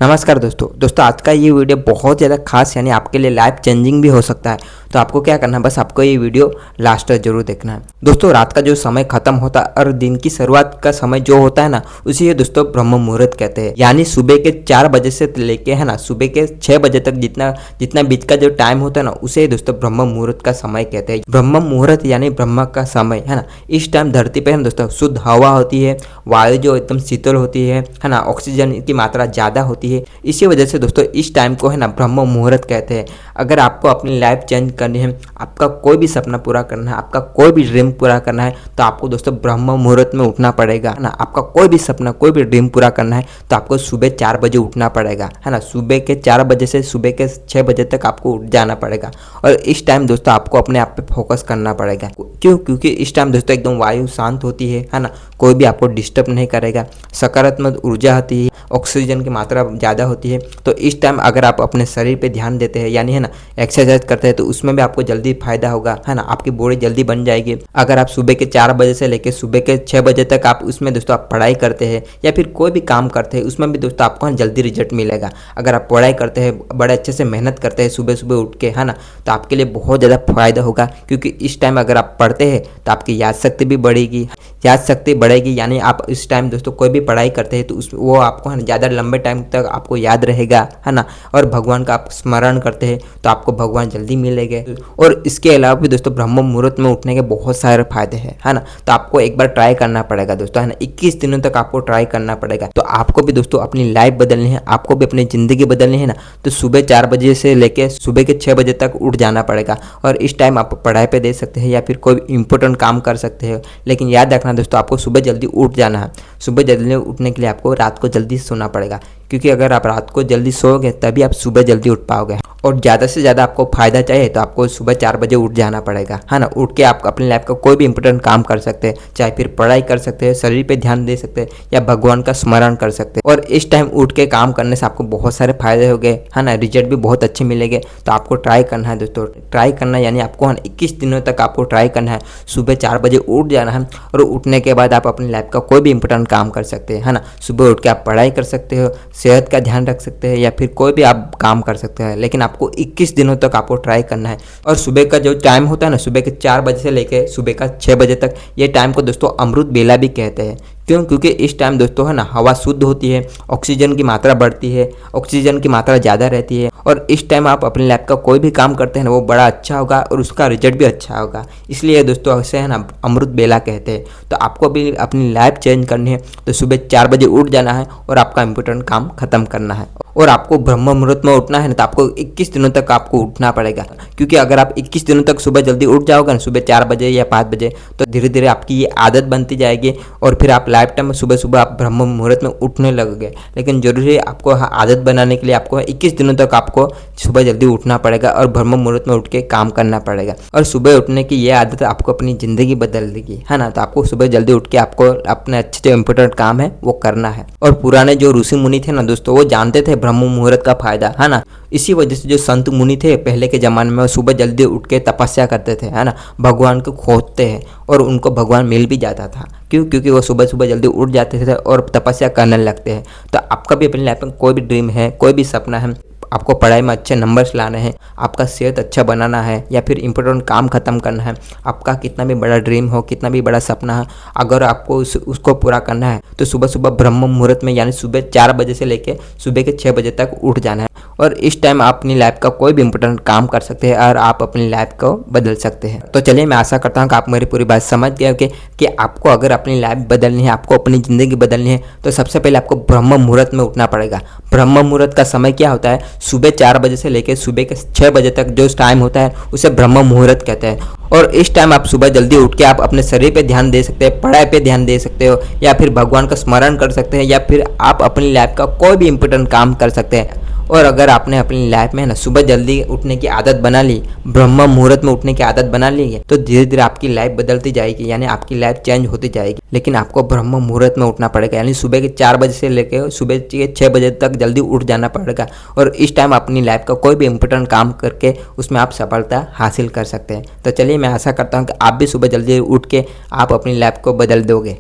नमस्कार दोस्तों आज का ये वीडियो बहुत ज़्यादा खास यानी आपके लिए लाइफ चेंजिंग भी हो सकता है। तो आपको क्या करना है, बस आपको ये वीडियो लास्ट तक जरूर देखना है। दोस्तों रात का जो समय खत्म होता है और दिन की शुरुआत का समय जो होता है ना, उसे ये दोस्तों ब्रह्म मुहूर्त कहते हैं। यानी सुबह के 4 बजे से लेके है ना सुबह के 6 बजे तक जितना बीच का जो टाइम होता है ना, उसे दोस्तों ब्रह्म मुहूर्त का समय कहते हैं। ब्रह्म मुहूर्त यानी ब्रह्म का समय है ना। इस टाइम धरती पे है ना दोस्तों शुद्ध हवा होती है, वायु जो एकदम शीतल होती है ना, ऑक्सीजन की मात्रा ज़्यादा होती है। इसी वजह से दोस्तों इस टाइम को है ना ब्रह्म मुहूर्त कहते हैं। अगर आपको अपनी लाइफ चेंज करनी है, आपका कोई भी सपना पूरा करना है, आपका कोई भी ड्रीम पूरा करना है, तो आपको दोस्तों ब्रह्म मुहूर्त में उठना पड़ेगा है ना। आपका कोई भी सपना कोई भी ड्रीम पूरा करना है तो आपको सुबह 4 बजे उठना पड़ेगा है ना। सुबह के 4 बजे से सुबह के 6 बजे तक आपको उठ जाना पड़ेगा। और इस टाइम दोस्तों आपको अपने आप पे फोकस करना पड़ेगा। क्योंकि इस टाइम दोस्तों एकदम वायु शांत होती है ना। कोई भी आपको डिस्टर्ब नहीं करेगा, सकारात्मक ऊर्जा होती है, ऑक्सीजन की मात्रा ज़्यादा होती है। तो इस टाइम अगर आप अपने शरीर पे ध्यान देते हैं यानी है ना एक्सरसाइज करते हैं, तो उसमें भी आपको जल्दी फायदा होगा है ना। आपकी बॉडी जल्दी बन जाएगी। अगर आप सुबह के 4 बजे से लेकर सुबह के 6 बजे तक आप उसमें दोस्तों आप पढ़ाई करते हैं या फिर कोई भी काम करते हैं, उसमें भी दोस्तों आपको जल्दी रिजल्ट मिलेगा। अगर आप पढ़ाई करते हैं, बड़े अच्छे से मेहनत करते हैं सुबह सुबह उठ के है ना, तो आपके लिए बहुत ज़्यादा फायदा होगा। क्योंकि इस टाइम अगर आप पढ़ते हैं तो आपकी याद शक्ति भी बढ़ेगी। याद शक्ति बढ़ेगी यानी आप इस टाइम दोस्तों कोई भी पढ़ाई करते हैं तो वो आपको है ना ज़्यादा लंबे टाइम तक आपको याद रहेगा है ना। और भगवान का आप स्मरण करते हैं तो आपको भगवान जल्दी मिलेंगे। और इसके अलावा भी दोस्तों ब्रह्म मुहूर्त में उठने के बहुत सारे फायदे हैं है ना। तो आपको एक बार ट्राई करना पड़ेगा दोस्तों है ना। 21 दिनों तक आपको ट्राई करना पड़ेगा। तो आपको भी दोस्तों अपनी लाइफ बदलनी है, आपको भी अपनी ज़िंदगी बदलनी है ना। तो सुबह 4 बजे से लेकर सुबह के 6 बजे तक उठ जाना पड़ेगा। और इस टाइम आप पढ़ाई पे दे सकते हैं या फिर कोई इंपॉर्टेंट काम कर सकते हैं। लेकिन याद रखना दोस्तों आपको सुबह जल्दी उठ जाना है। सुबह जल्दी उठने के लिए आपको रात को जल्दी सोना पड़ेगा। क्योंकि अगर आप रात को जल्दी सोओगे तभी आप सुबह जल्दी उठ पाओगे। और ज़्यादा से ज़्यादा आपको फायदा चाहिए तो आपको सुबह 4 बजे उठ जाना पड़ेगा है ना। उठ के आप अपनी लाइफ का कोई भी इंपॉर्टेंट काम कर सकते हैं, चाहे फिर पढ़ाई कर सकते हैं, शरीर पे ध्यान दे सकते हैं या भगवान का स्मरण कर सकते हैं। और इस टाइम उठ के काम करने से आपको बहुत सारे फायदे हो गए है ना। रिजल्ट भी बहुत अच्छे मिलेंगे। तो आपको ट्राई करना है दोस्तों, ट्राई करना यानी आपको 21 दिनों तक आपको ट्राई करना है। सुबह 4 बजे उठ जाना है और उठने के बाद आप अपनी लाइफ का कोई भी इंपॉर्टेंट काम कर सकते हैं है ना। सुबह उठ के आप पढ़ाई कर सकते हो, सेहत का ध्यान रख सकते हैं या फिर कोई भी आप काम कर सकते हैं। लेकिन आपको 21 दिनों तक आपको ट्राई करना है। और सुबह का जो टाइम होता है ना, सुबह के 4 बजे से लेकर सुबह का 6 बजे तक, ये टाइम को दोस्तों अमृत बेला भी कहते हैं। क्योंकि इस टाइम दोस्तों है ना हवा शुद्ध होती है, ऑक्सीजन की मात्रा बढ़ती है, ऑक्सीजन की मात्रा ज़्यादा रहती है। और इस टाइम आप अपनी लाइफ का कोई भी काम करते हैं ना, वो बड़ा अच्छा होगा और उसका रिजल्ट भी अच्छा होगा। इसलिए दोस्तों ऐसे है ना अमृत बेला कहते हैं। तो आपको भी अपनी लाइफ चेंज करनी है तो सुबह 4 बजे उठ जाना है और आपका इंपॉर्टेंट काम खत्म करना है। और आपको ब्रह्म मुहूर्त में उठना है ना, तो आपको 21 दिनों तक आपको उठना पड़ेगा। क्योंकि अगर आप 21 दिनों तक सुबह जल्दी उठ जाओगे ना, सुबह 4 बजे या 5 बजे, तो धीरे धीरे आपकी ये आदत बनती जाएगी और फिर आप लाइफ टाइम में सुबह सुबह आप ब्रह्म मुहूर्त में उठने लगोगे। लेकिन जरूरी है आपको आदत बनाने के लिए आपको 21 दिनों तक आपको सुबह जल्दी उठना पड़ेगा और ब्रह्म मुहूर्त में उठ के काम करना पड़ेगा। और सुबह उठने की ये आदत आपको अपनी ज़िंदगी बदल देगी है ना। तो आपको सुबह जल्दी उठ के आपको अपने अच्छे जो इंपॉर्टेंट काम है वो करना है। और पुराने जो ऋषि मुनि थे ना दोस्तों, वो जानते थे ब्रह्म मुहूर्त का फायदा है ना। इसी वजह से जो संत मुनि थे पहले के ज़माने में, वो सुबह जल्दी उठ के तपस्या करते थे है ना। भगवान को खोजते हैं और उनको भगवान मिल भी जाता था। क्योंकि वो सुबह सुबह जल्दी उठ जाते थे और तपस्या करने लगते हैं। तो आपका भी अपनी लाइफ में कोई भी ड्रीम है, कोई भी सपना है, आपको पढ़ाई में अच्छे नंबर्स लाने हैं, आपका सेहत अच्छा बनाना है या फिर इंपॉर्टेंट काम खत्म करना है, आपका कितना भी बड़ा ड्रीम हो, कितना भी बड़ा सपना है, अगर आपको उसको पूरा करना है तो सुबह सुबह ब्रह्म मुहूर्त में यानी सुबह 4 बजे से लेकर सुबह के 6 बजे तक उठ जाना है। और इस टाइम आप अपनी लाइफ का कोई भी इंपॉर्टेंट काम कर सकते हैं और आप अपनी लाइफ को बदल सकते हैं। तो चलिए, मैं आशा करता हूँ कि आप मेरी पूरी बात समझ गए होंगे कि आपको अगर अपनी लाइफ बदलनी है, आपको अपनी ज़िंदगी बदलनी है, तो सबसे पहले आपको ब्रह्म मुहूर्त में उठना पड़ेगा। ब्रह्म मुहूर्त का समय क्या होता है? सुबह 4 बजे से लेकर सुबह के 6 बजे तक जो टाइम होता है उसे ब्रह्म मुहूर्त कहते हैं। और इस टाइम आप सुबह जल्दी उठ के आप अपने शरीर पे ध्यान दे सकते हैं, पढ़ाई पे ध्यान दे सकते हो या फिर भगवान का स्मरण कर सकते हैं या फिर आप अपनी लाइफ का कोई भी इंपॉर्टेंट काम कर सकते हैं। और अगर आपने अपनी लाइफ में ना सुबह जल्दी उठने की आदत बना ली, ब्रह्म मुहूर्त में उठने की आदत बना ली है, तो धीरे धीरे आपकी लाइफ बदलती जाएगी यानी आपकी लाइफ चेंज होती जाएगी। लेकिन आपको ब्रह्म मुहूर्त में उठना पड़ेगा यानी सुबह के 4 बजे से लेकर सुबह के 6 बजे तक जल्दी उठ जाना पड़ेगा। और इस टाइम अपनी लाइफ का कोई भी इंपॉर्टेंट काम करके उसमें आप सफलता हासिल कर सकते हैं। तो चलिए, मैं आशा करता हूँ कि आप भी सुबह जल्दी उठ के आप अपनी लाइफ को बदल दोगे।